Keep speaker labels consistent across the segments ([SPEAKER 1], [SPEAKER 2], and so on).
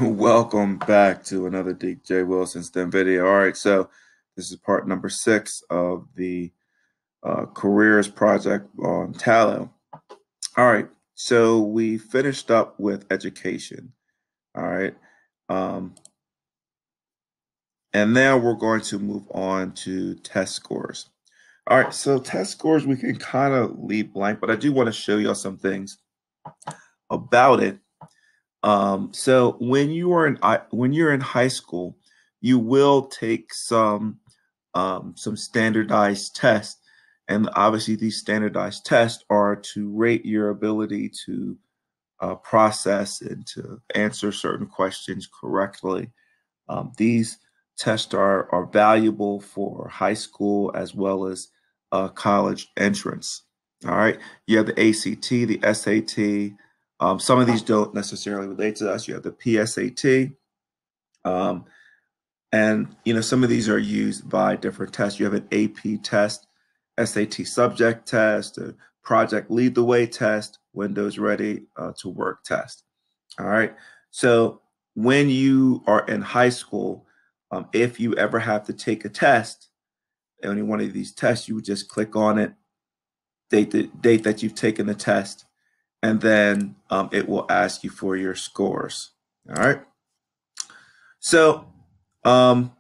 [SPEAKER 1] Welcome back to another DJ Wilson STEM video. All right, so this is part number 6 of the careers project on Tallo. All right, so we finished up with education. All right, um, and now we're going to move on to test scores. All right, so test scores we can kind of leave blank, but I do want to show you all some things about it. So when you're in high school, you will take some standardized tests, and obviously these standardized tests are to rate your ability to process and to answer certain questions correctly. These tests are valuable for high school as well as college entrance. All right, you have the ACT, the SAT. Some of these don't necessarily relate to us. You have the PSAT, um, and some of these are used by different tests. You have an AP test, SAT subject test, a project lead the way test, Windows ready to work test. All right. So when you are in high school, if you ever have to take a test, any one of these tests, you would just click on it, date the date that you've taken the test, and then it will ask you for your scores. All right. So um,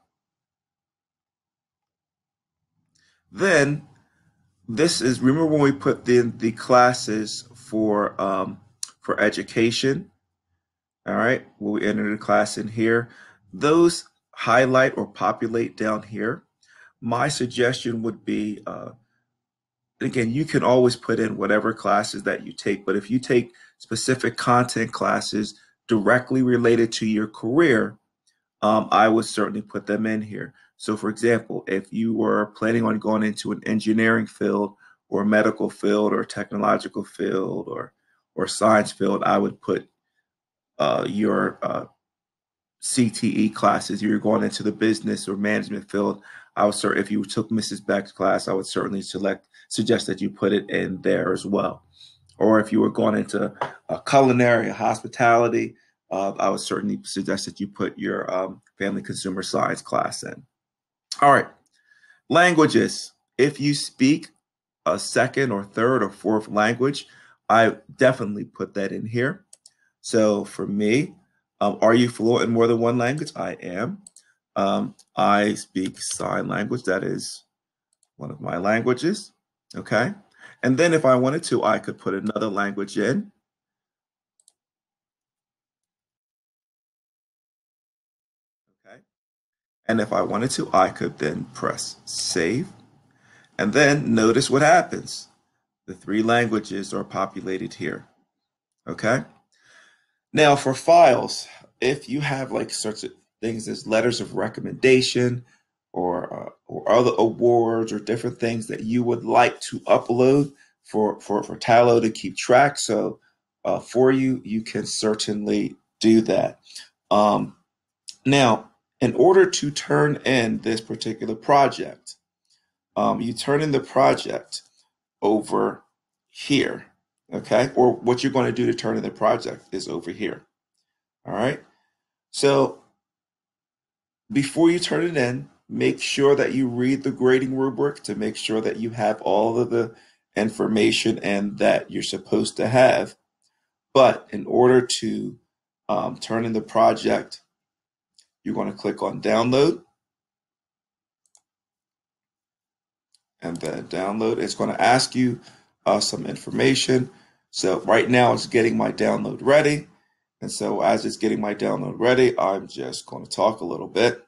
[SPEAKER 1] then this is, remember when we put in the classes for education. All right, when we enter the class in here, those highlight or populate down here. My suggestion would be, again, you can always put in whatever classes that you take, but if you take specific content classes directly related to your career, I would certainly put them in here. So for example, if you were planning on going into an engineering field or a medical field or technological field or science field, I would put your CTE classes. You're going into the business or management field. I would if you took Mrs. Beck's class, I would certainly suggest that you put it in there as well. Or if you were going into a culinary, hospitality, I would certainly suggest that you put your family consumer science class in. All right, languages. If you speak a second or third or fourth language, I definitely put that in here. So for me, are you fluent in more than one language? I am. I speak sign language. That is one of my languages. Okay. And then if I wanted to, I could put another language in. Okay. And if I wanted to, I could then press save. And then notice what happens. The three languages are populated here. Okay. Now for files, if you have like such things as letters of recommendation or other awards or different things that you would like to upload for Tallo to keep track, so for you, you can certainly do that. Um, Now, in order to turn in this particular project, you turn in the project over here, okay? Or what you're going to do to turn in the project is over here, all right? So before you turn it in, make sure that you read the grading rubric to make sure that you have all of the information and that you're supposed to have. But in order to turn in the project, you're going to click on download. And then download. It's going to ask you some information. So right now it's getting my download ready. And so as it's getting my download ready, I'm just going to talk a little bit.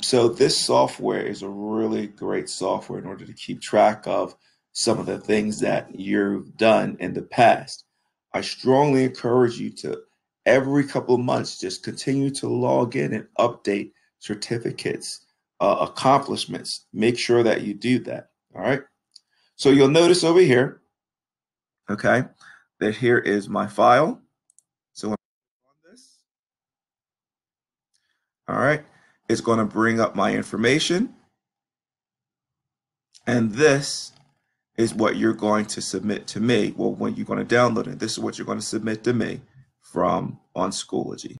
[SPEAKER 1] So this software is a really great software in order to keep track of some of the things that you've done in the past. I strongly encourage you to every couple of months just continue to log in and update certificates, accomplishments. Make sure that you do that. All right. So you'll notice over here, okay, that here is my file. So when I click on this, all right, it's going to bring up my information. And this is what you're going to submit to me. Well, when you're going to download it, this is what you're going to submit to me from on Schoology.